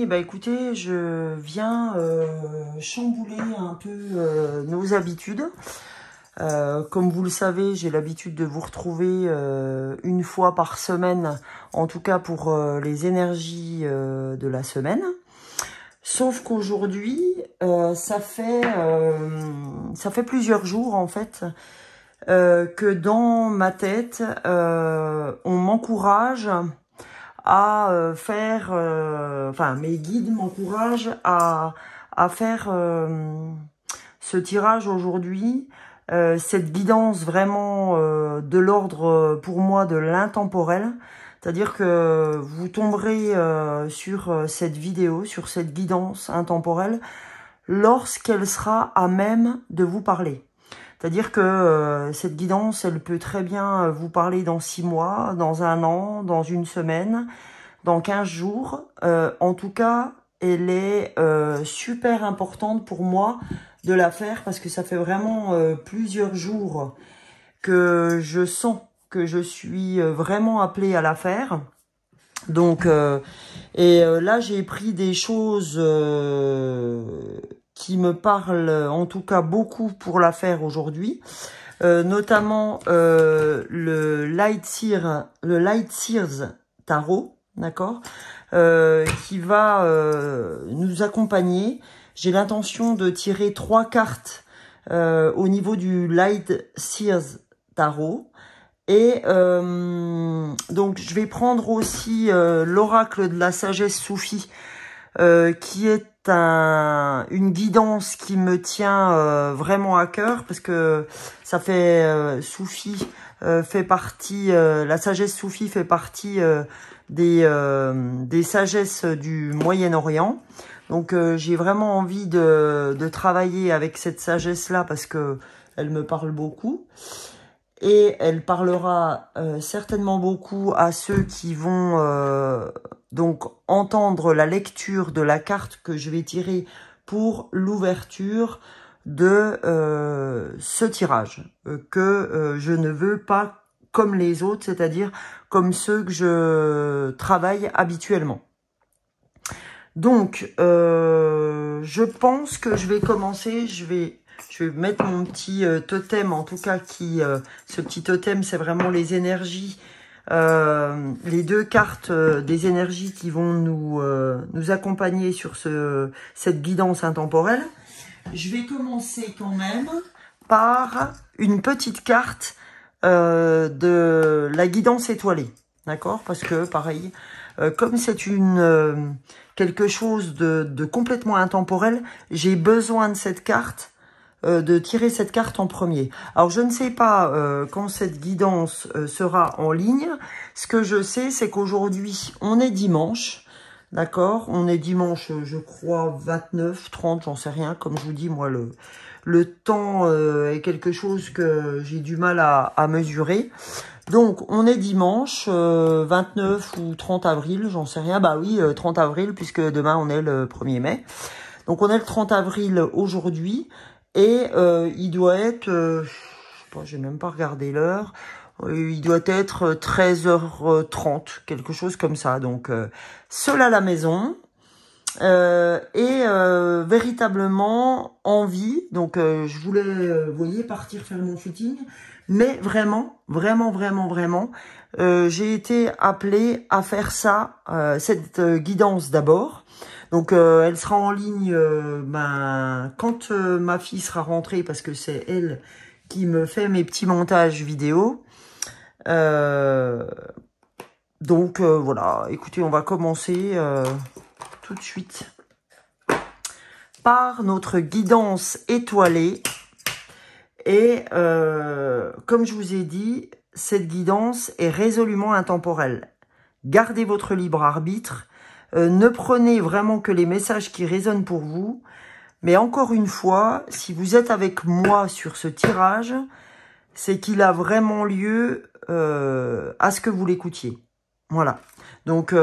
bah écoutez, je viens chambouler un peu nos habitudes. Comme vous le savez, j'ai l'habitude de vous retrouver une fois par semaine, en tout cas pour les énergies de la semaine. Sauf qu'aujourd'hui, ça fait plusieurs jours en fait que dans ma tête, on m'encourage à faire, enfin mes guides m'encouragent à faire ce tirage aujourd'hui, cette guidance vraiment de l'ordre pour moi de l'intemporel. C'est-à-dire que vous tomberez sur cette vidéo, sur cette guidance intemporelle, lorsqu'elle sera à même de vous parler. C'est-à-dire que cette guidance, elle peut très bien vous parler dans 6 mois, dans 1 an, dans 1 semaine, dans 15 jours. En tout cas, elle est super importante pour moi de la faire parce que ça fait vraiment plusieurs jours que je sens que je suis vraiment appelée à la faire. Donc, là, j'ai pris des choses qui me parlent en tout cas beaucoup pour la faire aujourd'hui. Notamment le Light Seers Tarot, d'accord, qui va nous accompagner. J'ai l'intention de tirer 3 cartes au niveau du Light Seers Tarot. Et donc, je vais prendre aussi l'oracle de la sagesse soufie, qui est une guidance qui me tient vraiment à cœur, parce que ça fait Soufi fait partie, la sagesse soufie fait partie des sagesses du Moyen-Orient. Donc j'ai vraiment envie de travailler avec cette sagesse-là parce que elle me parle beaucoup. Et elle parlera certainement beaucoup à ceux qui vont donc entendre la lecture de la carte que je vais tirer pour l'ouverture de ce tirage, que je ne veux pas comme les autres, c'est-à-dire comme ceux que je travaille habituellement. Donc, je pense que je vais commencer, je vais mettre mon petit totem, en tout cas, ce petit totem, c'est vraiment les énergies, les 2 cartes des énergies qui vont nous accompagner sur cette guidance intemporelle. Je vais commencer quand même par une petite carte de la guidance étoilée, d'accord? Parce que, pareil, comme c'est quelque chose de complètement intemporel, j'ai besoin de cette carte, de tirer cette carte en premier. Alors, je ne sais pas quand cette guidance sera en ligne. Ce que je sais, c'est qu'aujourd'hui, on est dimanche, d'accord? On est dimanche, je crois, 29, 30, j'en sais rien. Comme je vous dis, moi, le temps est quelque chose que j'ai du mal à mesurer. Donc, on est dimanche 29 ou 30 avril, j'en sais rien. Bah oui, 30 avril, puisque demain, on est le 1er mai. Donc, on est le 30 avril aujourd'hui. Et il doit être, je sais pas, j'ai même pas regardé l'heure. Il doit être 13h30, quelque chose comme ça. Donc, seul à la maison. Véritablement en vie. Donc, je voulais, vous voyez, partir faire mon footing. Mais vraiment, j'ai été appelée à faire ça, cette guidance d'abord. Donc, elle sera en ligne quand ma fille sera rentrée, parce que c'est elle qui me fait mes petits montages vidéo. Donc, voilà, écoutez, on va commencer tout de suite par notre guidance étoilée. Et comme je vous ai dit, cette guidance est résolument intemporelle. Gardez votre libre arbitre. Ne prenez vraiment que les messages qui résonnent pour vous. Mais encore une fois, si vous êtes avec moi sur ce tirage, c'est qu'il a vraiment lieu à ce que vous l'écoutiez. Voilà. Donc,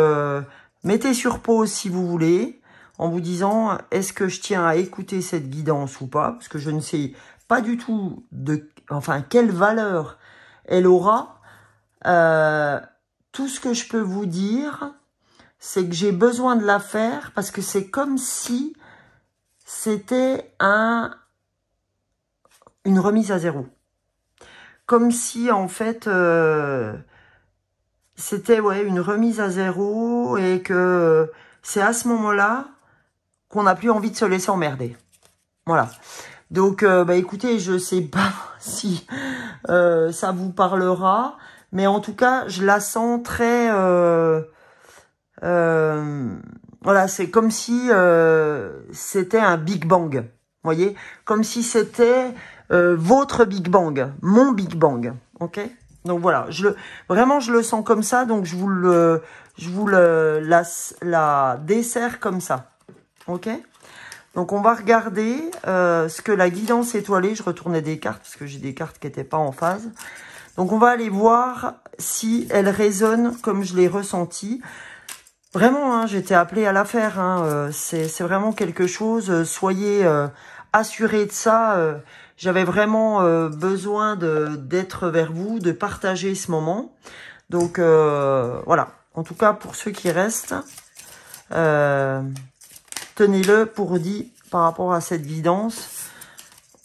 mettez sur pause si vous voulez, en vous disant, est-ce que je tiens à écouter cette guidance ou pas? Parce que je ne sais pas du tout quelle valeur elle aura. Tout ce que je peux vous dire, c'est que j'ai besoin de la faire parce que c'est comme si c'était une remise à zéro. Comme si, en fait, c'était une remise à zéro et que c'est à ce moment-là qu'on n'a plus envie de se laisser emmerder. Voilà. Donc, écoutez, je sais pas si ça vous parlera, mais en tout cas, je la sens très... voilà, c'est comme si c'était un Big Bang. Vous voyez, comme si c'était votre Big Bang, mon Big Bang. Ok. Donc voilà, vraiment je le sens comme ça, donc je vous la dessert comme ça. Ok. Donc on va regarder ce que la guidance étoilée, je retournais des cartes parce que j'ai des cartes qui n'étaient pas en phase. Donc on va aller voir si elle résonne comme je l'ai ressenti. Vraiment, hein, j'étais appelée à la faire. Hein, c'est vraiment quelque chose. Soyez assurés de ça. J'avais vraiment besoin d'être vers vous, de partager ce moment. Donc voilà. En tout cas, pour ceux qui restent, tenez-le pour dit par rapport à cette guidance.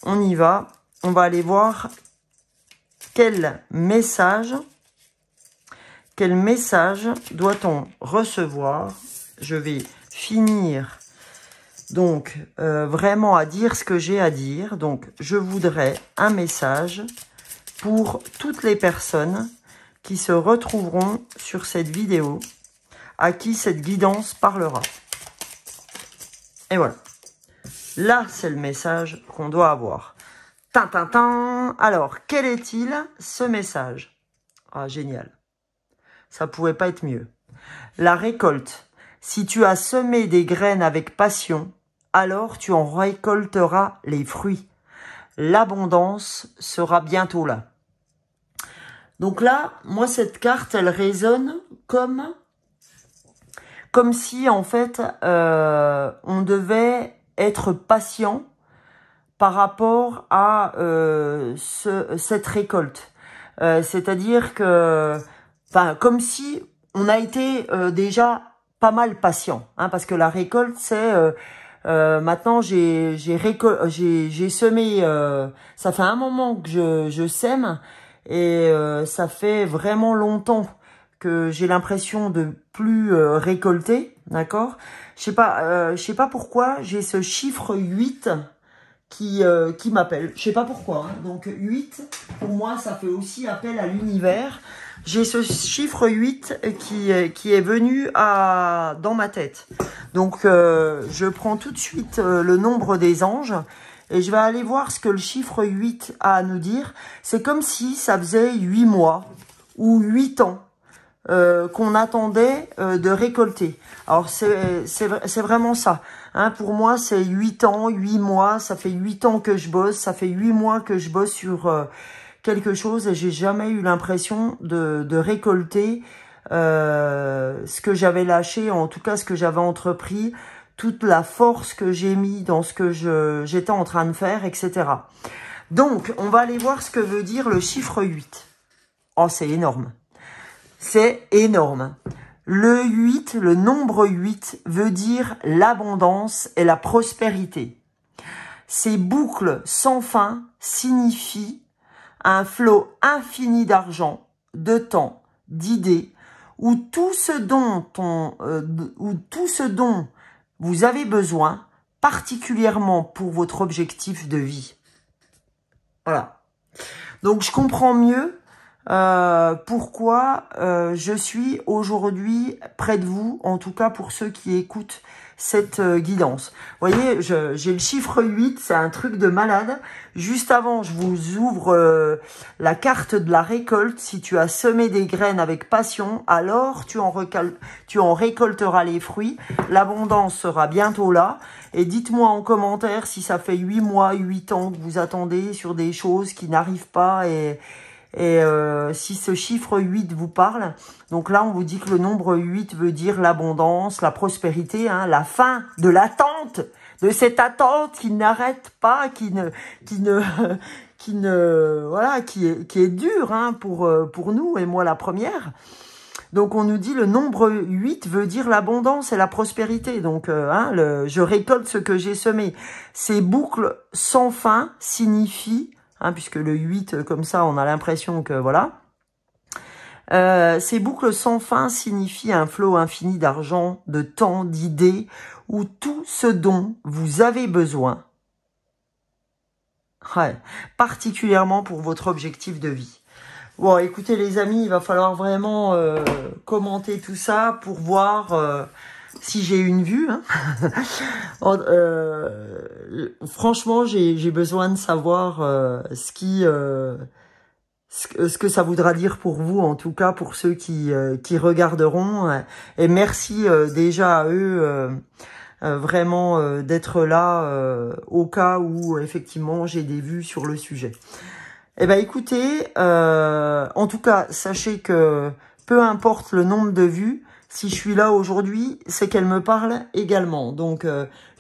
On y va. On va aller voir quel message doit-on recevoir. Je vais finir donc vraiment à dire ce que j'ai à dire. Donc je voudrais un message pour toutes les personnes qui se retrouveront sur cette vidéo, à qui cette guidance parlera. Et voilà. Là, c'est le message qu'on doit avoir. Tintintin. Alors, quel est-il, ce message? Ah, génial. Ça pouvait pas être mieux. La récolte. Si tu as semé des graines avec passion, alors tu en récolteras les fruits. L'abondance sera bientôt là. Donc là, moi, cette carte, elle résonne comme si, en fait, on devait être patient par rapport à cette récolte. C'est-à-dire que, comme si on a été déjà pas mal patient, hein, parce que la récolte, c'est maintenant j'ai semé. Ça fait un moment que je sème et ça fait vraiment longtemps que j'ai l'impression de plus récolter, d'accord? Je sais pas pourquoi j'ai ce chiffre 8 qui m'appelle. Je sais pas pourquoi. Hein. Donc 8, pour moi, ça fait aussi appel à l'univers. J'ai ce chiffre 8 qui est venu dans ma tête. Donc je prends tout de suite le nombre des anges et je vais aller voir ce que le chiffre 8 a à nous dire. C'est comme si ça faisait 8 mois ou 8 ans qu'on attendait de récolter. Alors c'est vraiment ça. Hein, pour moi, c'est 8 ans, 8 mois. Ça fait 8 ans que je bosse. Ça fait 8 mois que je bosse sur quelque chose et j'ai jamais eu l'impression de récolter ce que j'avais lâché, en tout cas ce que j'avais entrepris, toute la force que j'ai mis dans ce que j'étais en train de faire, etc. Donc, on va aller voir ce que veut dire le chiffre 8. Oh, c'est énorme. C'est énorme. Le 8, le nombre 8, veut dire l'abondance et la prospérité. Ces boucles sans fin signifient un flot infini d'argent, de temps, d'idées, où tout ce dont vous avez besoin, particulièrement pour votre objectif de vie. Voilà. Donc, je comprends mieux pourquoi je suis aujourd'hui près de vous, en tout cas pour ceux qui écoutent cette guidance. Vous voyez, j'ai le chiffre 8, c'est un truc de malade. Juste avant, je vous ouvre la carte de la récolte. Si tu as semé des graines avec passion, alors tu en récolteras les fruits. L'abondance sera bientôt là. Et dites-moi en commentaire si ça fait 8 mois, 8 ans que vous attendez sur des choses qui n'arrivent pas et si ce chiffre 8 vous parle. Donc là, on vous dit que le nombre 8 veut dire l'abondance, la prospérité, hein, la fin de l'attente, de cette attente qui n'arrête pas, qui est dure hein, pour nous, et moi la première. Donc on nous dit le nombre 8 veut dire l'abondance et la prospérité. Donc je récolte ce que j'ai semé. Ces boucles sans fin signifient, puisque le 8 comme ça on a l'impression que voilà. Ces boucles sans fin signifient un flot infini d'argent, de temps, d'idées, ou tout ce dont vous avez besoin. Ouais, particulièrement pour votre objectif de vie. Bon, écoutez les amis, il va falloir vraiment commenter tout ça pour voir si j'ai une vue. Franchement, j'ai besoin de savoir ce que ça voudra dire pour vous, en tout cas pour ceux qui regarderont. Et merci déjà à eux vraiment d'être là au cas où effectivement j'ai des vues sur le sujet. Eh ben écoutez, en tout cas, sachez que peu importe le nombre de vues, si je suis là aujourd'hui, c'est qu'elle me parle également. Donc,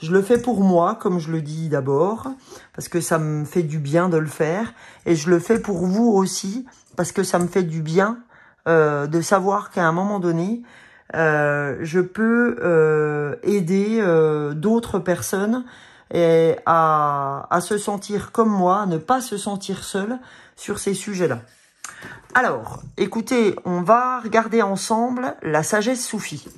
je le fais pour moi, comme je le dis d'abord, parce que ça me fait du bien de le faire. Et je le fais pour vous aussi, parce que ça me fait du bien de savoir qu'à un moment donné, je peux aider d'autres personnes et à se sentir comme moi, à ne pas se sentir seul sur ces sujets-là. Alors, écoutez, on va regarder ensemble la sagesse soufie.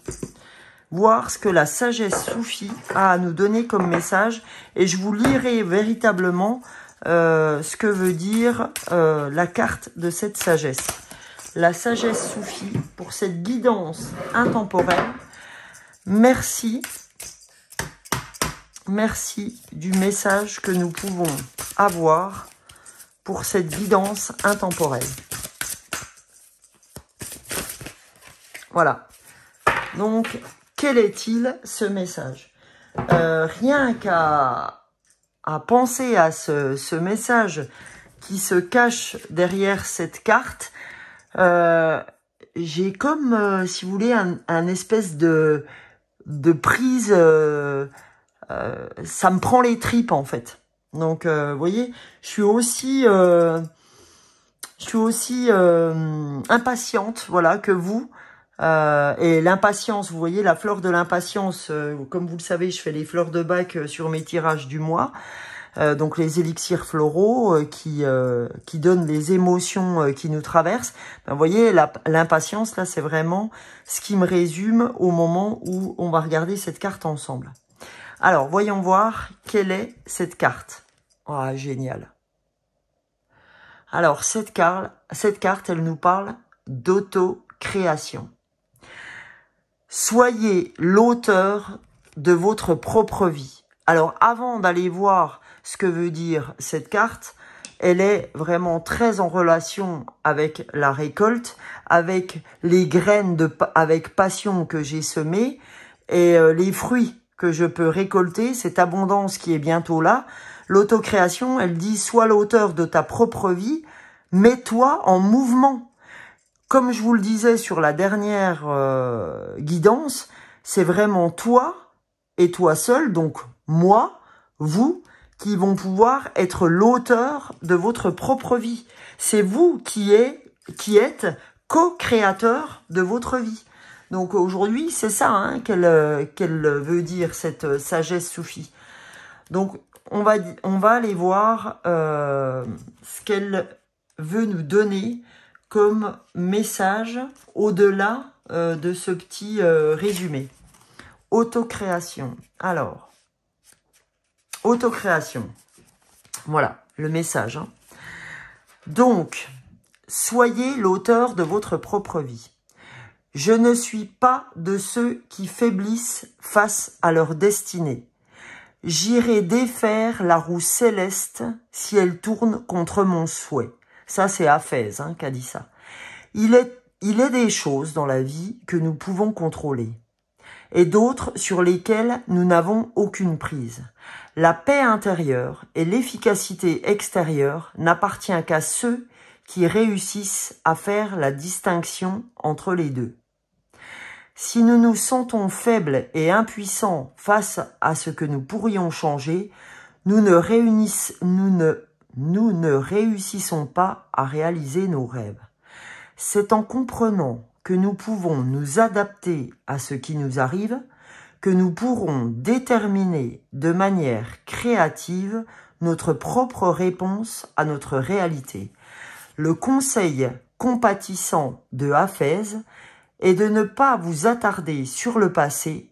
Voir ce que la sagesse soufie a à nous donner comme message. Et je vous lirai véritablement ce que veut dire la carte de cette sagesse. La sagesse soufie pour cette guidance intemporelle. Merci. Merci du message que nous pouvons avoir pour cette guidance intemporelle. Voilà. Donc, quel est-il ce message? Rien qu'à penser à ce message qui se cache derrière cette carte, j'ai comme, si vous voulez, un espèce de prise... ça me prend les tripes en fait. Donc, vous voyez, je suis aussi impatiente, voilà, que vous. Et l'impatience, vous voyez, la fleur de l'impatience, comme vous le savez, je fais les fleurs de bac sur mes tirages du mois. Donc les élixirs floraux qui donnent les émotions qui nous traversent. Ben, vous voyez, l'impatience, là, c'est vraiment ce qui me résume au moment où on va regarder cette carte ensemble. Alors, voyons voir quelle est cette carte. Ah, génial. Alors, cette carte, elle nous parle d'auto-création. Soyez l'auteur de votre propre vie. Alors, avant d'aller voir ce que veut dire cette carte, elle est vraiment très en relation avec la récolte, avec les graines avec passion que j'ai semées et les fruits que je peux récolter, cette abondance qui est bientôt là. L'autocréation, elle dit, sois l'auteur de ta propre vie, mets-toi en mouvement. Comme je vous le disais sur la dernière guidance, c'est vraiment toi et toi seul, donc moi, vous, qui vont pouvoir être l'auteur de votre propre vie. C'est vous qui êtes co-créateur de votre vie. Donc aujourd'hui, c'est ça qu'elle veut dire, cette sagesse soufie. Donc on va aller voir ce qu'elle veut nous donner comme message au-delà de ce petit résumé. Autocréation. Alors, autocréation. Voilà, le message. Donc, soyez l'auteur de votre propre vie. Je ne suis pas de ceux qui faiblissent face à leur destinée. J'irai défaire la roue céleste si elle tourne contre mon souhait. Ça, c'est Aphèse qui a dit ça. Il est des choses dans la vie que nous pouvons contrôler et d'autres sur lesquelles nous n'avons aucune prise. La paix intérieure et l'efficacité extérieure n'appartient qu'à ceux qui réussissent à faire la distinction entre les deux. Si nous nous sentons faibles et impuissants face à ce que nous pourrions changer, nous ne réussissons pas à réaliser nos rêves. C'est en comprenant que nous pouvons nous adapter à ce qui nous arrive, que nous pourrons déterminer de manière créative notre propre réponse à notre réalité. Le conseil compatissant de Hafez est de ne pas vous attarder sur le passé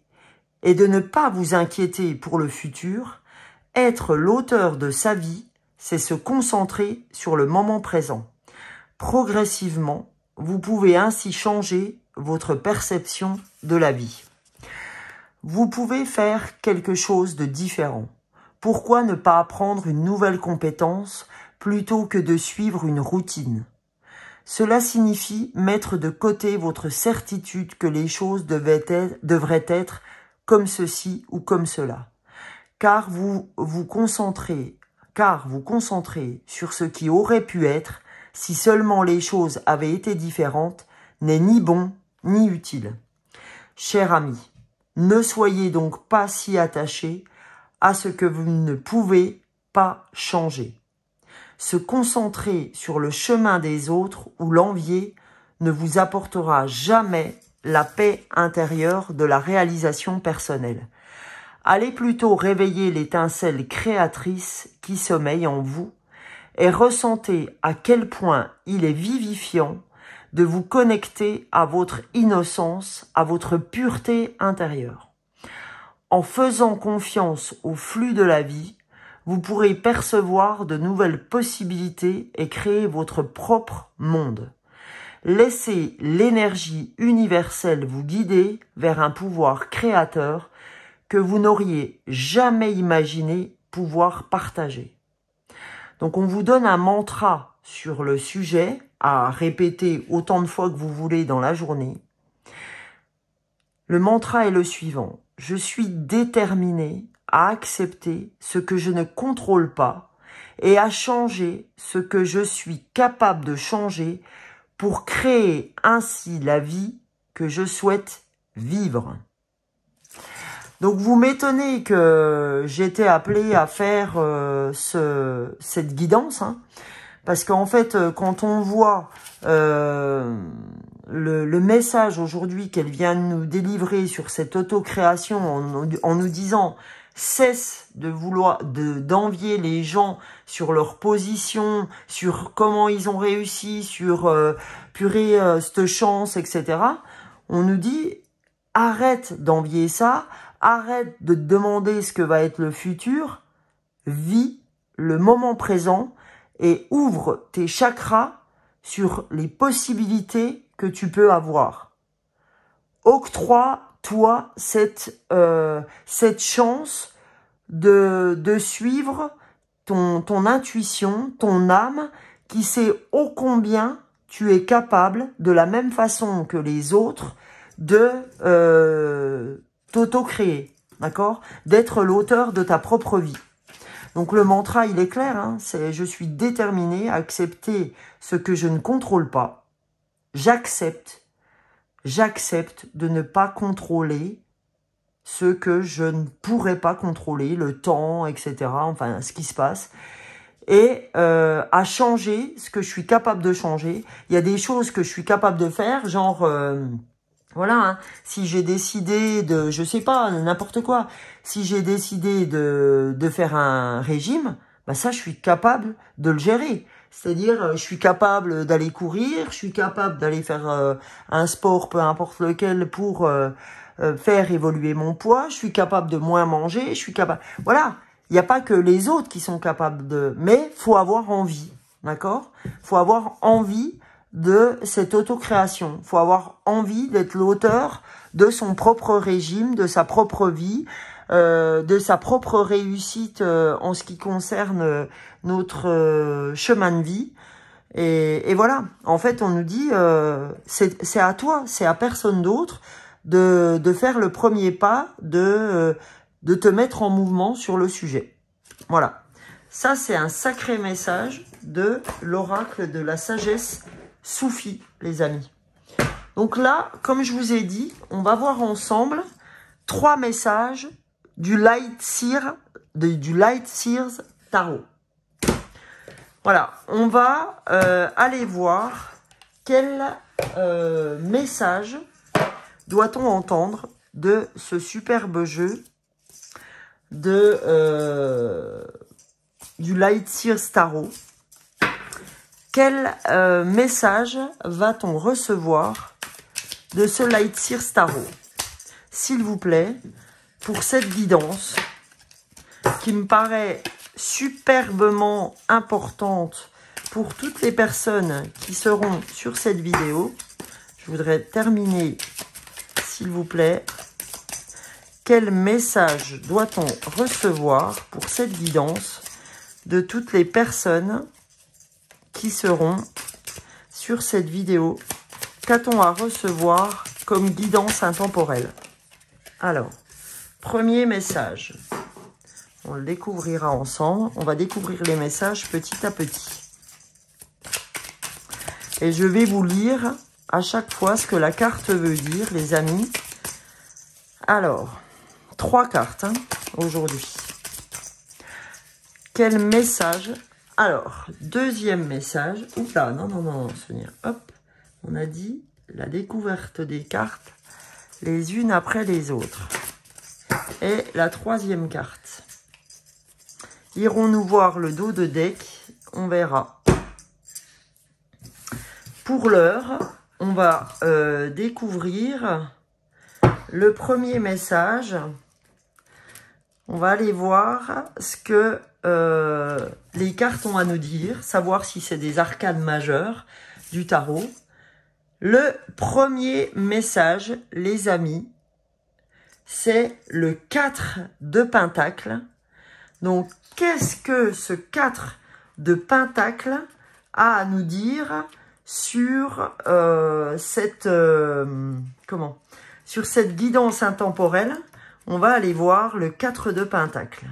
et de ne pas vous inquiéter pour le futur. Être l'auteur de sa vie, c'est se concentrer sur le moment présent. Progressivement, vous pouvez ainsi changer votre perception de la vie. Vous pouvez faire quelque chose de différent. Pourquoi ne pas apprendre une nouvelle compétence plutôt que de suivre une routine? Cela signifie mettre de côté votre certitude que les choses devraient être comme ceci ou comme cela. Car vous vous concentrez sur ce qui aurait pu être si seulement les choses avaient été différentes, n'est ni bon ni utile. Cher ami, ne soyez donc pas si attaché à ce que vous ne pouvez pas changer. Se concentrer sur le chemin des autres ou l'envier ne vous apportera jamais la paix intérieure de la réalisation personnelle. Allez plutôt réveiller l'étincelle créatrice qui sommeille en vous et ressentez à quel point il est vivifiant de vous connecter à votre innocence, à votre pureté intérieure. En faisant confiance au flux de la vie, vous pourrez percevoir de nouvelles possibilités et créer votre propre monde. Laissez l'énergie universelle vous guider vers un pouvoir créateur que vous n'auriez jamais imaginé pouvoir partager. Donc on vous donne un mantra sur le sujet à répéter autant de fois que vous voulez dans la journée. Le mantra est le suivant. Je suis déterminé à accepter ce que je ne contrôle pas et à changer ce que je suis capable de changer pour créer ainsi la vie que je souhaite vivre. Donc vous m'étonnez que j'ai été appelée à faire cette guidance, hein, parce qu'en fait, quand on voit le message aujourd'hui qu'elle vient de nous délivrer sur cette autocréation en nous disant « Cesse de vouloir d'envier les gens sur leur position, sur comment ils ont réussi, sur purée, cette chance, etc. » On nous dit « Arrête d'envier ça ». Arrête de te demander ce que va être le futur, vis le moment présent et ouvre tes chakras sur les possibilités que tu peux avoir. Octroie-toi cette chance de suivre ton intuition, ton âme, qui sait ô combien tu es capable, de la même façon que les autres, de t'auto-créer, d'accord? D'être l'auteur de ta propre vie. Donc le mantra, il est clair, hein, c'est « Je suis déterminé à accepter ce que je ne contrôle pas. J'accepte de ne pas contrôler ce que je ne pourrais pas contrôler, le temps, etc., enfin, ce qui se passe. Et à changer ce que je suis capable de changer. Il y a des choses que je suis capable de faire, genre... voilà, hein. Si j'ai décidé de, je sais pas, n'importe quoi, si j'ai décidé de faire un régime, bah ça, je suis capable de le gérer. C'est-à-dire, je suis capable d'aller courir, je suis capable d'aller faire un sport, peu importe lequel, pour faire évoluer mon poids, je suis capable de moins manger, je suis capable... Voilà, il n'y a pas que les autres qui sont capables de... Mais faut avoir envie, d'accord? Faut avoir envie de cette autocréation. Il faut avoir envie d'être l'auteur de son propre régime, de sa propre vie, de sa propre réussite en ce qui concerne notre chemin de vie. Et voilà, en fait, on nous dit, c'est à toi, c'est à personne d'autre de faire le premier pas, de te mettre en mouvement sur le sujet. Voilà, ça c'est un sacré message de l'oracle de la sagesse Soufi, les amis. Donc là, comme je vous ai dit, on va voir ensemble 3 messages du Light Seers Tarot. Voilà, on va aller voir quel message doit-on entendre de ce superbe jeu de, du Lightseer Tarot? Quel message va-t-on recevoir de ce Lightseer Tarot? S'il vous plaît, pour cette guidance qui me paraît superbement importante pour toutes les personnes qui seront sur cette vidéo, je voudrais terminer, s'il vous plaît. Quel message doit-on recevoir pour cette guidance de toutes les personnes qui seront sur cette vidéo? Qu'a-t-on à recevoir comme guidance intemporelle? Alors, premier message. On le découvrira ensemble. On va découvrir les messages petit à petit. Et je vais vous lire à chaque fois ce que la carte veut dire, les amis. Alors, 3 cartes aujourd'hui. Quel message? Alors, deuxième message. Oula, non, Sonia. Hop, on a dit la découverte des cartes les unes après les autres. Et la troisième carte. Irons-nous voir le dos de deck? On verra. Pour l'heure, on va découvrir le premier message. On va aller voir ce que les cartes ont à nous dire, savoir si c'est des arcanes majeures du tarot. Le premier message, les amis, c'est le 4 de Pentacle. Donc, qu'est-ce que ce 4 de Pentacle a à nous dire sur sur cette guidance intemporelle? On va aller voir le 4 de Pentacle.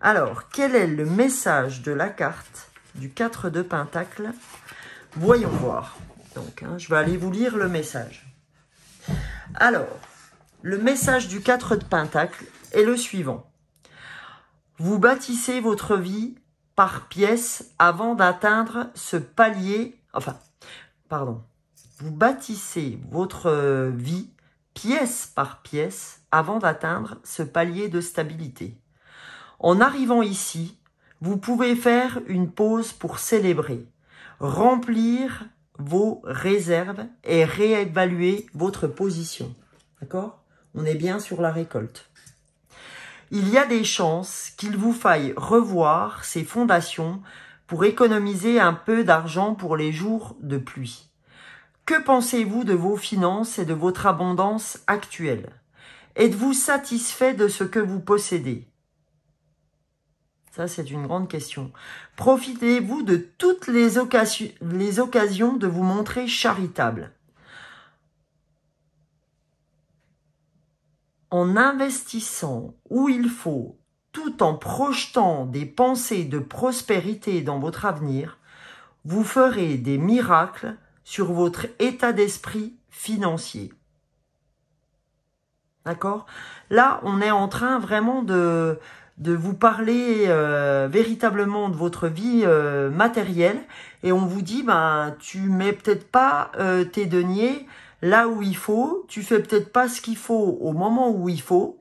Alors, quel est le message de la carte du 4 de Pentacle? Voyons voir. Donc, je vais aller vous lire le message. Alors, le message du 4 de Pentacle est le suivant. Vous bâtissez votre vie par pièces avant d'atteindre ce palier... Vous bâtissez votre vie pièce par pièce avant d'atteindre ce palier de stabilité. En arrivant ici, vous pouvez faire une pause pour célébrer, remplir vos réserves et réévaluer votre position. D'accord? On est bien sur la récolte. Il y a des chances qu'il vous faille revoir ces fondations pour économiser un peu d'argent pour les jours de pluie. Que pensez-vous de vos finances et de votre abondance actuelle? Êtes-vous satisfait de ce que vous possédez? Ça, c'est une grande question. Profitez-vous de toutes les occasions de vous montrer charitable? En investissant où il faut, tout en projetant des pensées de prospérité dans votre avenir, vous ferez des miracles sur votre état d'esprit financier. D'accord? Là, on est en train vraiment de vous parler véritablement de votre vie matérielle, et on vous dit, tu mets peut-être pas tes deniers là où il faut, tu fais peut-être pas ce qu'il faut au moment où il faut,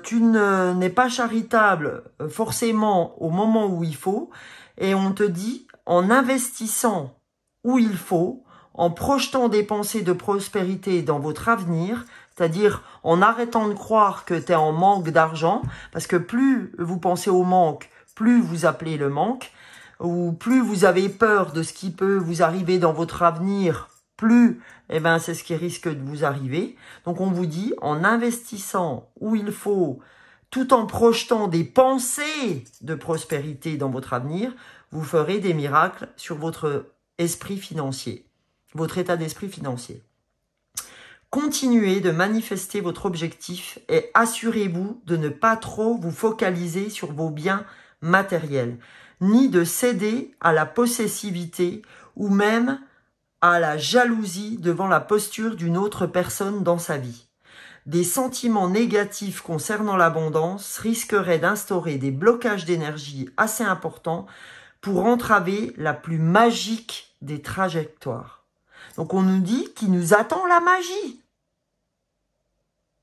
tu n'es pas charitable forcément au moment où il faut, et on te dit, en investissant où il faut, en projetant des pensées de prospérité dans votre avenir, c'est-à-dire en arrêtant de croire que tu es en manque d'argent, parce que plus vous pensez au manque, plus vous appelez le manque, ou plus vous avez peur de ce qui peut vous arriver dans votre avenir, plus c'est ce qui risque de vous arriver. Donc on vous dit, en investissant où il faut, tout en projetant des pensées de prospérité dans votre avenir, vous ferez des miracles sur votre esprit financier, votre état d'esprit financier. Continuez de manifester votre objectif et assurez-vous de ne pas trop vous focaliser sur vos biens matériels, ni de céder à la possessivité ou même à la jalousie devant la posture d'une autre personne dans sa vie. Des sentiments négatifs concernant l'abondance risqueraient d'instaurer des blocages d'énergie assez importants pour entraver la plus magique des trajectoires. Donc on nous dit qu'il nous attend la magie.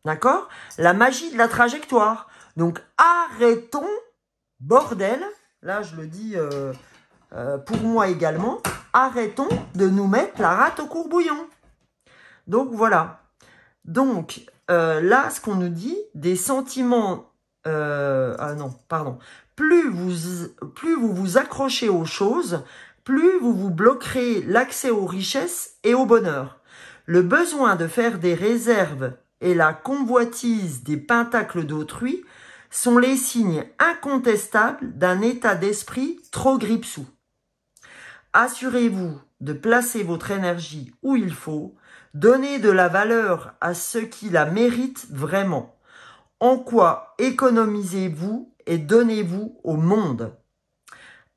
D'accord? La magie de la trajectoire. Donc arrêtons, bordel, là je le dis pour moi également, arrêtons de nous mettre la rate au courbouillon. Donc voilà. Donc là, ce qu'on nous dit, des sentiments... ah non, pardon. Plus vous vous accrochez aux choses, plus vous vous bloquerez l'accès aux richesses et au bonheur. Le besoin de faire des réserves et la convoitise des pentacles d'autrui sont les signes incontestables d'un état d'esprit trop grippe-sous. Assurez-vous de placer votre énergie où il faut, donnez de la valeur à ceux qui la méritent vraiment. En quoi économisez-vous et donnez-vous au monde?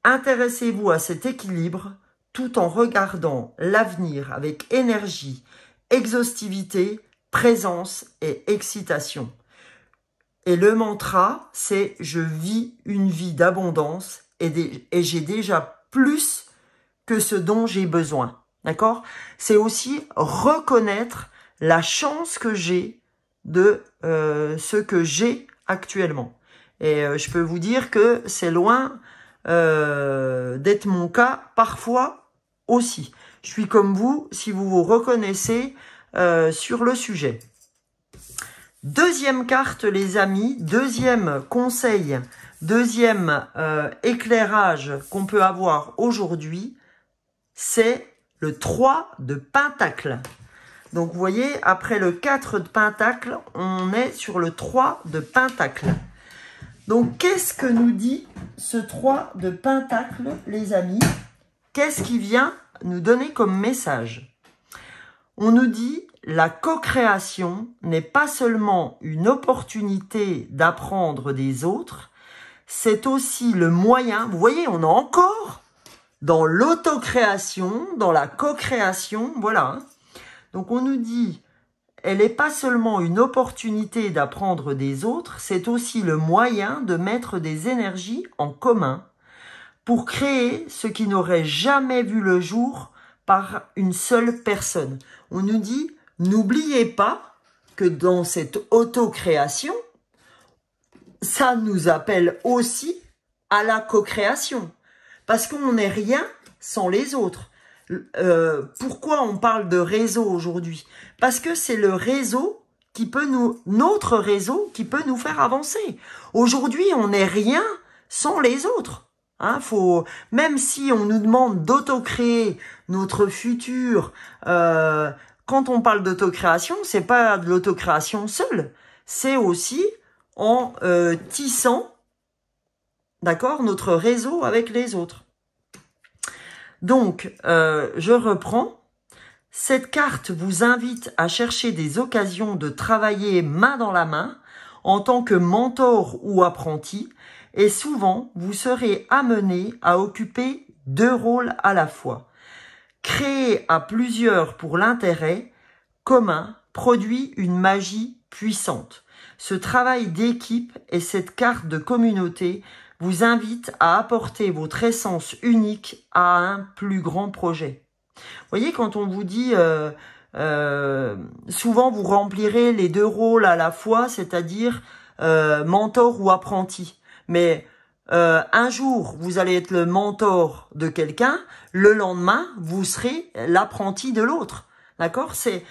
Intéressez-vous à cet équilibre tout en regardant l'avenir avec énergie, exhaustivité, présence et excitation. Et le mantra, c'est « Je vis une vie d'abondance et j'ai déjà plus que ce dont j'ai besoin. » D'accord? C'est aussi reconnaître la chance que j'ai de ce que j'ai actuellement. Et je peux vous dire que c'est loin d'être mon cas parfois aussi. Je suis comme vous, si vous vous reconnaissez sur le sujet. Deuxième carte, les amis, deuxième conseil, deuxième éclairage qu'on peut avoir aujourd'hui, c'est le 3 de Pentacle. Donc, vous voyez, après le 4 de Pentacle, on est sur le 3 de Pentacle. Donc, qu'est-ce que nous dit ce 3 de Pentacle, les amis? Qu'est-ce qui vient nous donner comme message? On nous dit, la co-création n'est pas seulement une opportunité d'apprendre des autres, c'est aussi le moyen, vous voyez, on est encore dans l'autocréation, dans la co-création, voilà. Donc, on nous dit, elle n'est pas seulement une opportunité d'apprendre des autres, c'est aussi le moyen de mettre des énergies en commun pour créer ce qui n'aurait jamais vu le jour par une seule personne. On nous dit, n'oubliez pas que dans cette autocréation, ça nous appelle aussi à la co-création. Parce qu'on n'est rien sans les autres. Pourquoi on parle de réseau aujourd'hui? Parce que c'est le réseau qui peut notre réseau qui peut nous faire avancer. Aujourd'hui, on n'est rien sans les autres. Hein, même si on nous demande d'autocréer notre futur, quand on parle d'autocréation, c'est pas de l'autocréation seule, c'est aussi en tissant, d'accord, notre réseau avec les autres. Donc, je reprends. Cette carte vous invite à chercher des occasions de travailler main dans la main en tant que mentor ou apprenti et souvent, vous serez amené à occuper 2 rôles à la fois. Créer à plusieurs pour l'intérêt commun produit une magie puissante. Ce travail d'équipe et cette carte de communauté vous invite à apporter votre essence unique à un plus grand projet. Vous voyez, quand on vous dit, souvent vous remplirez les 2 rôles à la fois, c'est-à-dire mentor ou apprenti. Mais un jour, vous allez être le mentor de quelqu'un, le lendemain, vous serez l'apprenti de l'autre. D'accord? C'est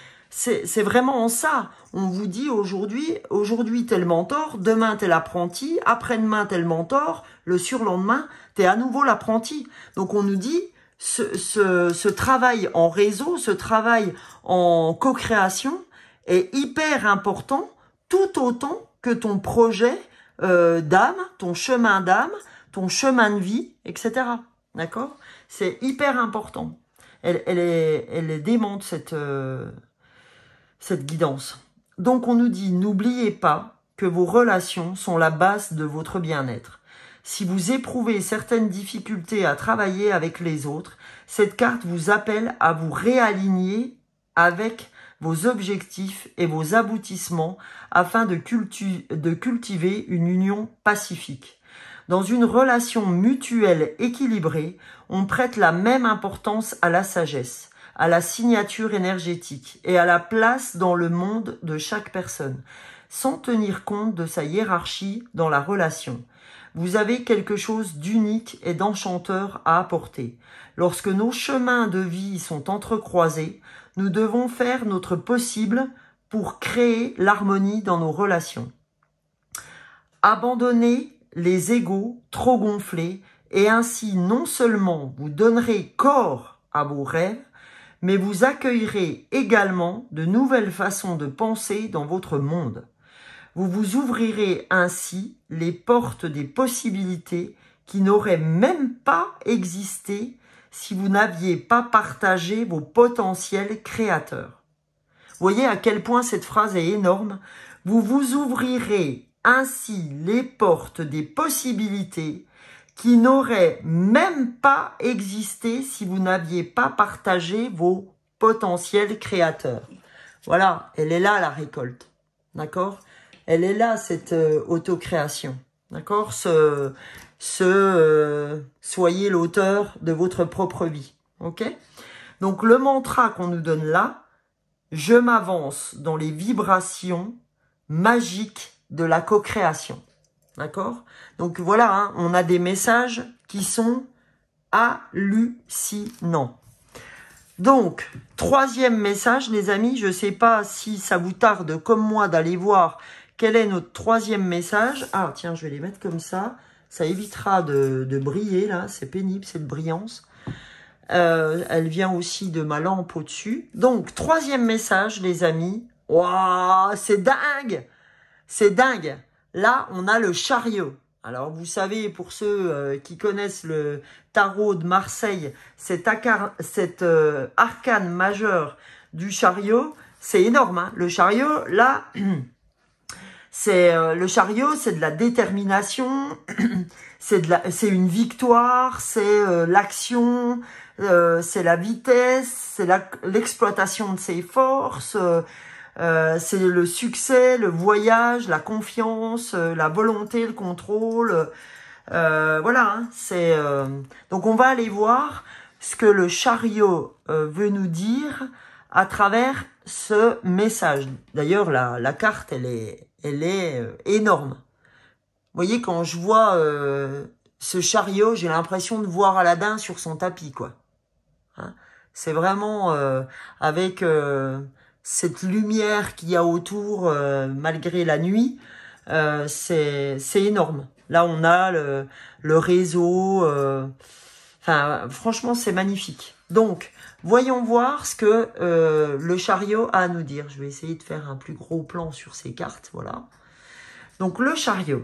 vraiment ça. On vous dit aujourd'hui t'es le mentor, demain t'es l'apprenti, après-demain t'es le mentor, le surlendemain t'es à nouveau l'apprenti. Donc on nous dit ce travail en réseau, ce travail en co-création est hyper important, tout autant que ton projet d'âme, ton chemin de vie, etc. D'accord? C'est hyper important. Elle démonte cette guidance. Donc on nous dit, n'oubliez pas que vos relations sont la base de votre bien-être. Si vous éprouvez certaines difficultés à travailler avec les autres, cette carte vous appelle à vous réaligner avec vos objectifs et vos aboutissements afin de cultiver une union pacifique. Dans une relation mutuelle équilibrée, on prête la même importance à la sagesse, à la signature énergétique et à la place dans le monde de chaque personne, sans tenir compte de sa hiérarchie dans la relation. Vous avez quelque chose d'unique et d'enchanteur à apporter. Lorsque nos chemins de vie sont entrecroisés, nous devons faire notre possible pour créer l'harmonie dans nos relations. Abandonnez les égos trop gonflés et ainsi non seulement vous donnerez corps à vos rêves, mais vous accueillerez également de nouvelles façons de penser dans votre monde. Vous vous ouvrirez ainsi les portes des possibilités qui n'auraient même pas existé si vous n'aviez pas partagé vos potentiels créateurs. Vous voyez à quel point cette phrase est énorme. Vous vous ouvrirez ainsi les portes des possibilités qui n'auraient même pas existé si vous n'aviez pas partagé vos potentiels créateurs. Voilà, elle est là la récolte, d'accord? Elle est là cette autocréation, d'accord? Soyez l'auteur de votre propre vie, ok? Donc le mantra qu'on nous donne là, je m'avance dans les vibrations magiques de la co-création. D'accord? Donc voilà, hein, on a des messages qui sont hallucinants. Donc, troisième message, les amis, je ne sais pas si ça vous tarde comme moi d'aller voir quel est notre troisième message. Ah, tiens, je vais les mettre comme ça. Ça évitera de briller, là. C'est pénible, cette brillance. Elle vient aussi de ma lampe au-dessus. Donc, troisième message, les amis. Waouh, c'est dingue! C'est dingue! Là, on a le chariot. Alors, vous savez, pour ceux qui connaissent le tarot de Marseille, cet arcane majeur du chariot, c'est énorme. Hein. Le chariot, là, c'est de la détermination, c'est une victoire, c'est l'action, c'est la vitesse, c'est l'exploitation de ses forces. C'est le succès, le voyage, la confiance, la volonté, le contrôle. Voilà, hein, donc on va aller voir ce que le chariot veut nous dire à travers ce message. D'ailleurs, la carte, elle est énorme. Vous voyez, quand je vois ce chariot, j'ai l'impression de voir Aladdin sur son tapis, quoi. Hein, c'est vraiment avec cette lumière qu'il y a autour, malgré la nuit, c'est énorme. Là, on a le réseau. Enfin, franchement, c'est magnifique. Donc, voyons voir ce que le chariot a à nous dire. Je vais essayer de faire un plus gros plan sur ces cartes. Voilà. Donc, le chariot.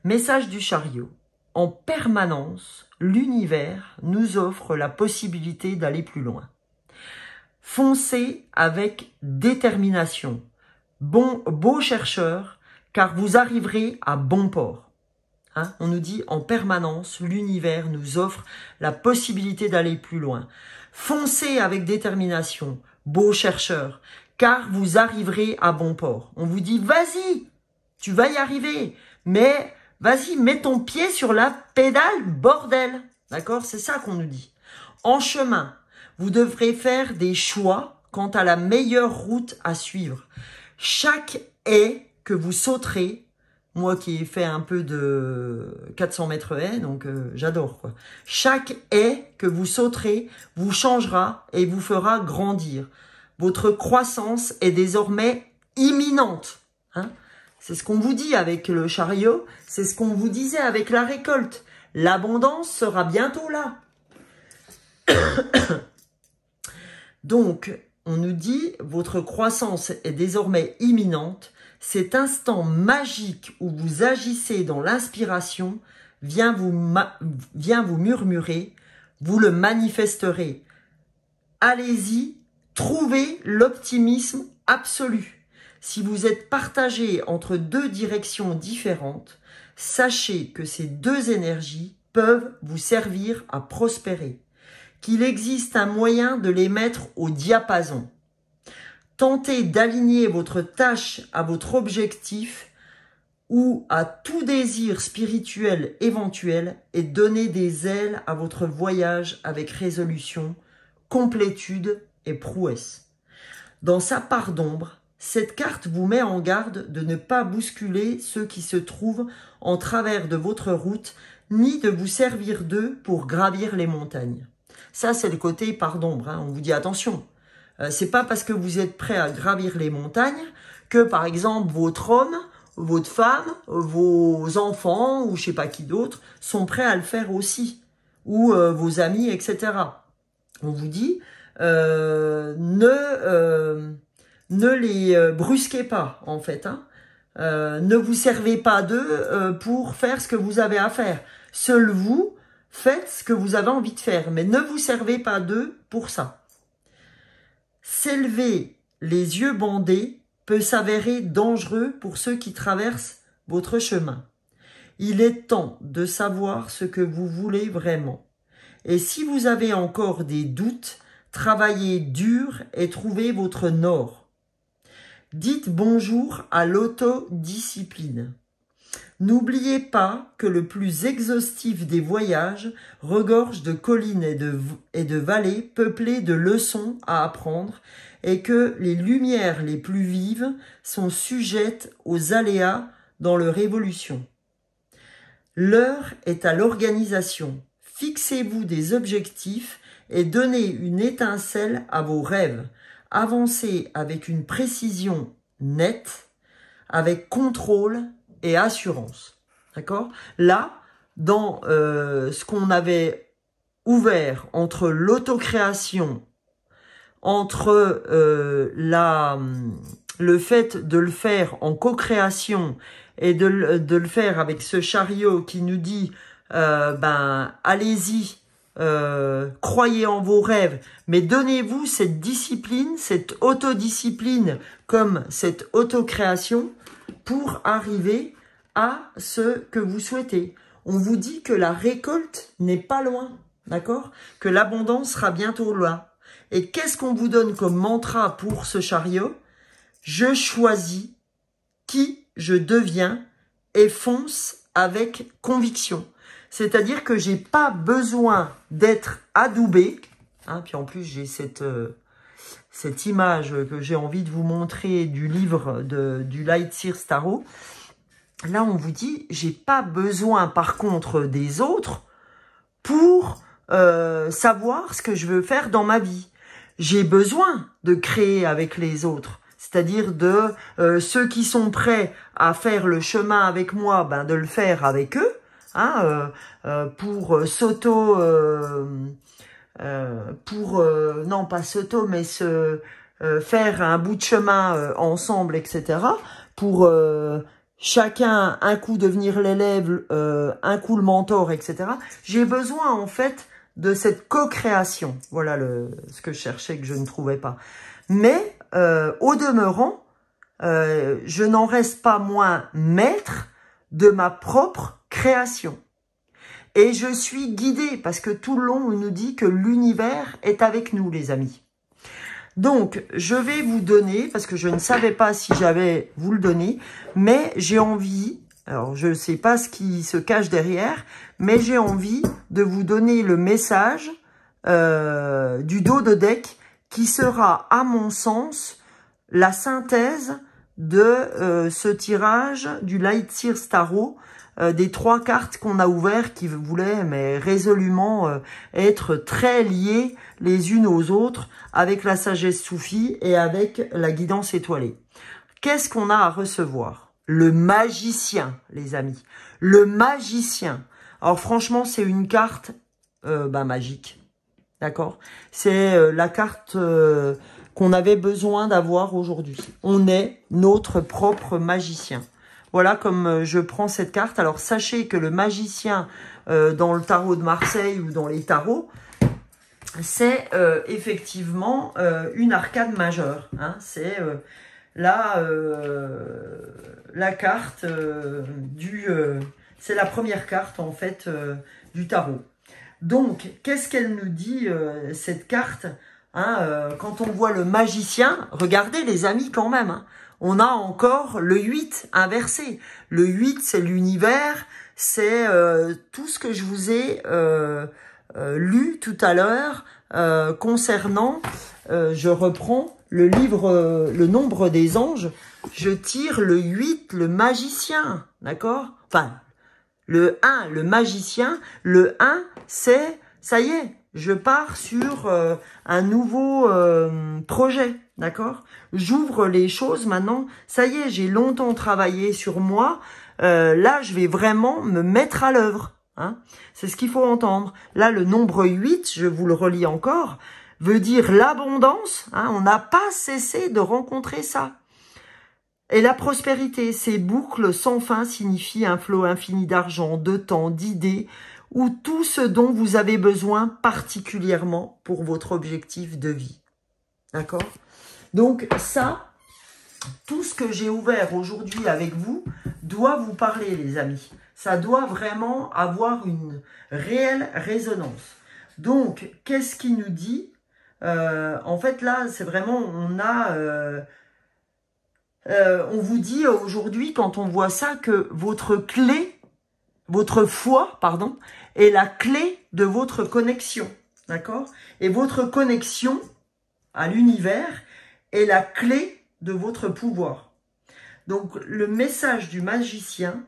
Message du chariot. En permanence, l'univers nous offre la possibilité d'aller plus loin. Foncez avec détermination. Beaux chercheurs, car vous arriverez à bon port. Hein, on nous dit en permanence, l'univers nous offre la possibilité d'aller plus loin. Foncez avec détermination, beaux chercheurs, car vous arriverez à bon port. On vous dit, vas-y, tu vas y arriver, mais vas-y, mets ton pied sur la pédale, bordel. D'accord? C'est ça qu'on nous dit. En chemin, vous devrez faire des choix quant à la meilleure route à suivre. Chaque haie que vous sauterez, moi qui ai fait un peu de 400 mètres haies, donc j'adore quoi. Chaque haie que vous sauterez vous changera et vous fera grandir. Votre croissance est désormais imminente. Hein? C'est ce qu'on vous dit avec le chariot, c'est ce qu'on vous disait avec la récolte. L'abondance sera bientôt là. Donc, on nous dit, votre croissance est désormais imminente. Cet instant magique où vous agissez dans l'inspiration vient vous murmurer, vous le manifesterez. Allez-y, trouvez l'optimisme absolu. Si vous êtes partagé entre deux directions différentes, sachez que ces deux énergies peuvent vous servir à prospérer, qu'il existe un moyen de les mettre au diapason. Tentez d'aligner votre tâche à votre objectif ou à tout désir spirituel éventuel et donnez des ailes à votre voyage avec résolution complétude et prouesse. Dans sa part d'ombre, cette carte vous met en garde de ne pas bousculer ceux qui se trouvent en travers de votre route, ni de vous servir d'eux pour gravir les montagnes. Ça, c'est le côté part d'ombre. Hein. On vous dit attention. C'est pas parce que vous êtes prêt à gravir les montagnes que, par exemple, votre homme, votre femme, vos enfants ou je sais pas qui d'autre sont prêts à le faire aussi. Ou vos amis, etc. On vous dit ne les brusquez pas, en fait. Hein. Ne vous servez pas d'eux pour faire ce que vous avez à faire. Seul vous, faites ce que vous avez envie de faire, mais ne vous servez pas d'eux pour ça. S'élever les yeux bandés peut s'avérer dangereux pour ceux qui traversent votre chemin. Il est temps de savoir ce que vous voulez vraiment. Et si vous avez encore des doutes, travaillez dur et trouvez votre nord. Dites bonjour à l'autodiscipline. N'oubliez pas que le plus exhaustif des voyages regorge de collines et de vallées peuplées de leçons à apprendre et que les lumières les plus vives sont sujettes aux aléas dans leur évolution. L'heure est à l'organisation. Fixez-vous des objectifs et donnez une étincelle à vos rêves. Avancez avec une précision nette, avec contrôle et assurance. D'accord? Là, dans ce qu'on avait ouvert entre l'autocréation, entre le fait de le faire en co-création et de le faire avec ce chariot qui nous dit allez-y, croyez en vos rêves, mais donnez-vous cette discipline, cette autodiscipline comme cette autocréation pour arriver à ce que vous souhaitez. On vous dit que la récolte n'est pas loin, d'accord? Que l'abondance sera bientôt là. Et qu'est-ce qu'on vous donne comme mantra pour ce chariot? Je choisis qui je deviens et fonce avec conviction. C'est-à-dire que j'ai pas besoin d'être adoubé. Hein, puis en plus, j'ai cette image que j'ai envie de vous montrer du livre du Light Seers Tarot. Là, on vous dit, j'ai pas besoin par contre des autres pour savoir ce que je veux faire dans ma vie. J'ai besoin de créer avec les autres. C'est-à-dire de ceux qui sont prêts à faire le chemin avec moi, de le faire avec eux. Hein, pour non pas mais se faire un bout de chemin ensemble, etc. Pour chacun un coup devenir l'élève, un coup le mentor, etc. J'ai besoin en fait de cette co-création. Voilà ce que je cherchais que je ne trouvais pas. Mais au demeurant, je n'en reste pas moins maître de ma propre création. Et je suis guidée parce que tout le long, on nous dit que l'univers est avec nous, les amis. Donc, je vais vous donner, parce que je ne savais pas si j'avais vous le donner, mais j'ai envie, alors je ne sais pas ce qui se cache derrière, mais j'ai envie de vous donner le message du dos de deck qui sera, à mon sens, la synthèse de ce tirage du Light Seers Tarot, des 3 cartes qu'on a ouvertes qui voulaient mais résolument être très liées les unes aux autres avec la sagesse soufie et avec la guidance étoilée. Qu'est-ce qu'on a à recevoir? Le magicien, les amis. Le magicien. Alors franchement, c'est une carte magique. D'accord? C'est la carte qu'on avait besoin d'avoir aujourd'hui. On est notre propre magicien. Voilà comme je prends cette carte. Alors, sachez que le magicien dans le tarot de Marseille ou dans les tarots, c'est effectivement une arcane majeure. Hein. C'est la carte c'est la première carte, en fait, du tarot. Donc, qu'est-ce qu'elle nous dit, cette carte, hein, quand on voit le magicien, regardez les amis quand même, hein, on a encore le 8 inversé. Le 8, c'est l'univers, c'est tout ce que je vous ai lu tout à l'heure concernant, je reprends le livre, le nombre des anges, je tire le 8, le magicien, d'accord? Enfin, le 1, le magicien, le 1, c'est, ça y est, je pars sur un nouveau projet, d'accord? J'ouvre les choses maintenant, ça y est, j'ai longtemps travaillé sur moi, là, je vais vraiment me mettre à l'œuvre. Hein, c'est ce qu'il faut entendre. Là, le nombre 8, je vous le relis encore, veut dire l'abondance. Hein, on n'a pas cessé de rencontrer ça. Et la prospérité, ces boucles sans fin signifient un flot infini d'argent, de temps, d'idées, ou tout ce dont vous avez besoin particulièrement pour votre objectif de vie. D'accord? Donc ça, tout ce que j'ai ouvert aujourd'hui avec vous doit vous parler, les amis. Ça doit vraiment avoir une réelle résonance. Donc, qu'est-ce qu'il nous dit? En fait, là, c'est vraiment, on vous dit aujourd'hui, quand on voit ça, que votre clé, votre foi, pardon, est la clé de votre connexion. D'accord? Et votre connexion à l'univers est la clé de votre pouvoir. Donc, le message du magicien,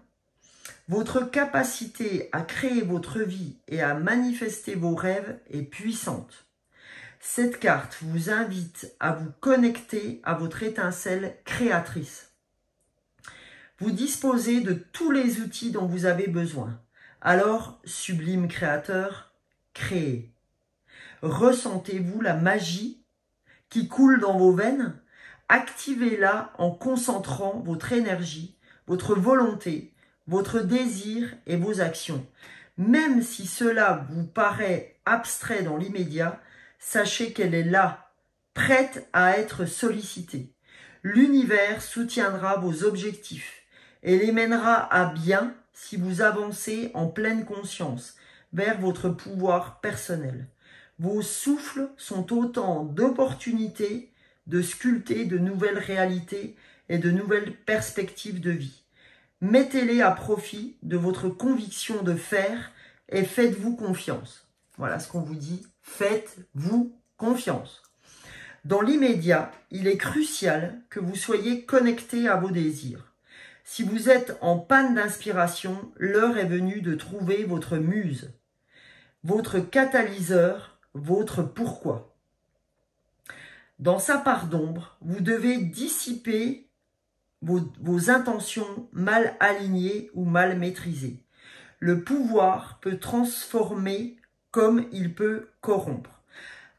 votre capacité à créer votre vie et à manifester vos rêves est puissante. Cette carte vous invite à vous connecter à votre étincelle créatrice. Vous disposez de tous les outils dont vous avez besoin. Alors, sublime créateur, créez. Ressentez-vous la magie qui coule dans vos veines? Activez-la en concentrant votre énergie, votre volonté, votre désir et vos actions. Même si cela vous paraît abstrait dans l'immédiat, sachez qu'elle est là, prête à être sollicitée. L'univers soutiendra vos objectifs et les mènera à bien si vous avancez en pleine conscience vers votre pouvoir personnel. Vos souffles sont autant d'opportunités de sculpter de nouvelles réalités et de nouvelles perspectives de vie. Mettez-les à profit de votre conviction de faire et faites-vous confiance. Voilà ce qu'on vous dit, faites-vous confiance. Dans l'immédiat, il est crucial que vous soyez connecté à vos désirs. Si vous êtes en panne d'inspiration, l'heure est venue de trouver votre muse, votre catalyseur, votre pourquoi. Dans sa part d'ombre, vous devez dissiper vos intentions mal alignées ou mal maîtrisées. Le pouvoir peut transformer comme il peut corrompre.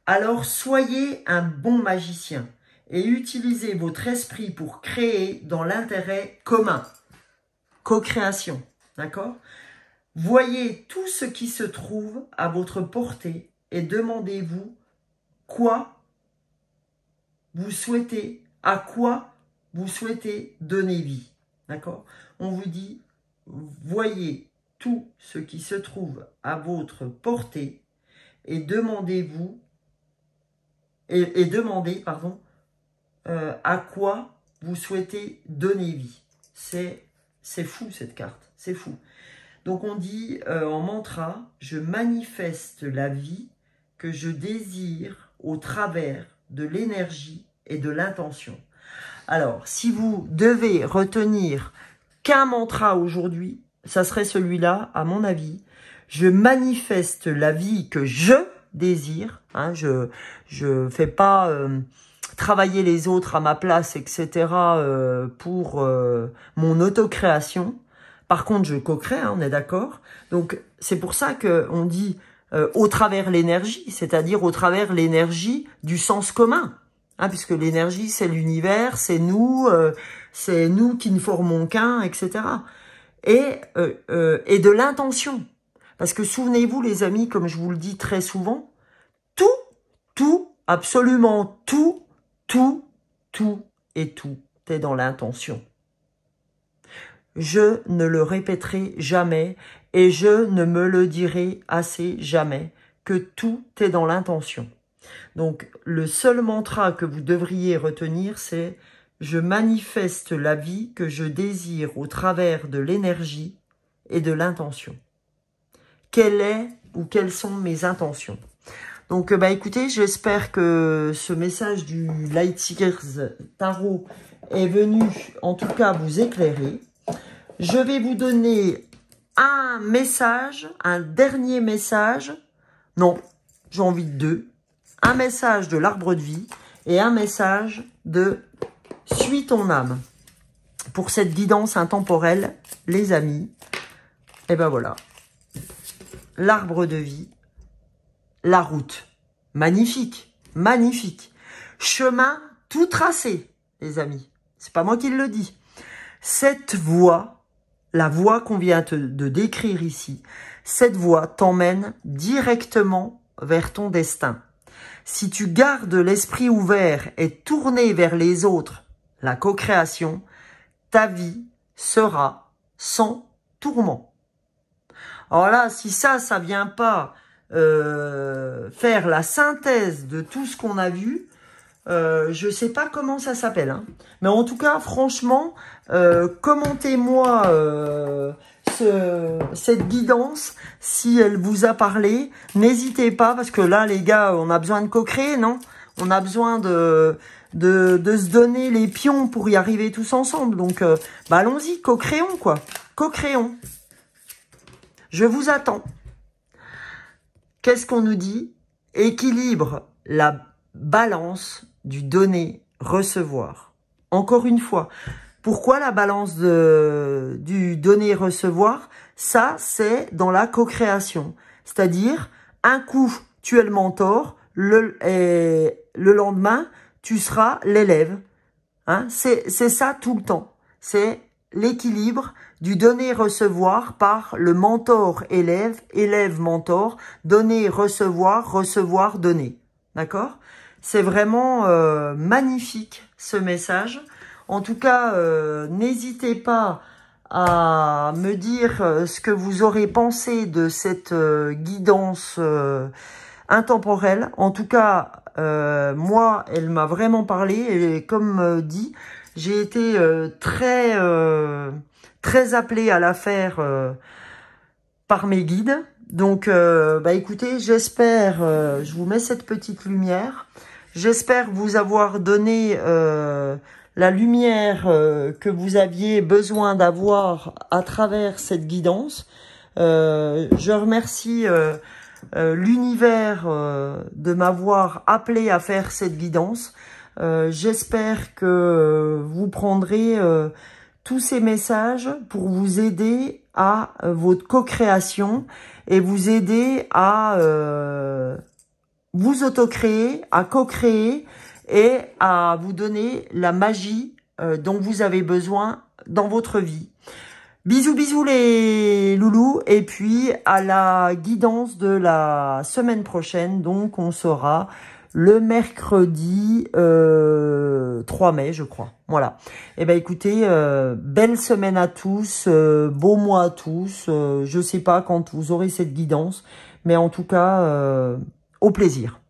Alors soyez un bon magicien et utilisez votre esprit pour créer dans l'intérêt commun. Co-création, d'accord? Voyez tout ce qui se trouve à votre portée et demandez-vous quoi vous souhaitez, à quoi vous souhaitez donner vie. D'accord? On vous dit, voyez tout ce qui se trouve à votre portée et demandez-vous, demandez, pardon, à quoi vous souhaitez donner vie. C'est fou cette carte, c'est fou. Donc on dit en mantra, je manifeste la vie que je désire au travers de l'énergie et de l'intention. Alors, si vous devez retenir qu'un mantra aujourd'hui, ça serait celui-là, à mon avis. Je manifeste la vie que je désire. Hein, je fais pas travailler les autres à ma place, etc. Pour mon autocréation. Par contre, je co-crée, hein, on est d'accord. Donc, c'est pour ça qu'on dit au travers l'énergie, c'est-à-dire au travers l'énergie du sens commun. Hein, puisque l'énergie, c'est l'univers, c'est nous qui ne formons qu'un, etc. Et de l'intention. Parce que souvenez-vous, les amis, comme je vous le dis très souvent, absolument tout est dans l'intention. Je ne le répéterai jamais et je ne me le dirai assez jamais que tout est dans l'intention. Donc, le seul mantra que vous devriez retenir, c'est « Je manifeste la vie que je désire au travers de l'énergie et de l'intention ». Quelle est ou quelles sont mes intentions? Donc, bah écoutez, j'espère que ce message du Light Seekers Tarot est venu, en tout cas, vous éclairer. Je vais vous donner un message, un dernier message. Non, j'ai envie de deux. Un message de l'arbre de vie et un message de Suis ton âme. Pour cette guidance intemporelle, les amis, et ben voilà. L'arbre de vie, la route. Magnifique, magnifique. Chemin tout tracé, les amis. C'est pas moi qui le dis. Cette voie, la voie qu'on vient de décrire ici, cette voie t'emmène directement vers ton destin. Si tu gardes l'esprit ouvert et tourné vers les autres, la co-création, ta vie sera sans tourment. Alors là, si ça vient pas faire la synthèse de tout ce qu'on a vu, je sais pas comment ça s'appelle. Hein. Mais en tout cas, franchement, commentez-moi cette guidance, si elle vous a parlé. N'hésitez pas, parce que là, les gars, on a besoin de co-créer, non? On a besoin de se donner les pions pour y arriver tous ensemble. Donc, bah, allons-y, co-créons, quoi. Co-créons. Je vous attends. Qu'est-ce qu'on nous dit? Équilibre la balance du donner-recevoir. Encore une fois, pourquoi la balance du donner-recevoir? Ça, c'est dans la co-création. C'est-à-dire, un coup, tu es le mentor, le lendemain, tu seras l'élève. Hein? C'est ça tout le temps. C'est l'équilibre du donner-recevoir par le mentor-élève, élève-mentor, donner-recevoir, recevoir-donner. D'accord? C'est vraiment magnifique ce message. En tout cas, n'hésitez pas à me dire ce que vous aurez pensé de cette guidance intemporelle. En tout cas, moi, elle m'a vraiment parlé. Et comme dit, j'ai été très appelée à la faire par mes guides. Donc, bah écoutez, j'espère, je vous mets cette petite lumière. J'espère vous avoir donné la lumière que vous aviez besoin d'avoir à travers cette guidance. Je remercie l'univers de m'avoir appelé à faire cette guidance. J'espère que vous prendrez tous ces messages pour vous aider à votre co-création et vous aider à vous auto-créer, à co-créer et à vous donner la magie dont vous avez besoin dans votre vie. Bisous, bisous les loulous. Et puis, à la guidance de la semaine prochaine. Donc, on sera le mercredi 3 mai, je crois. Voilà. Eh ben, écoutez, belle semaine à tous. Beau mois à tous. Je sais pas quand vous aurez cette guidance. Mais en tout cas, au plaisir.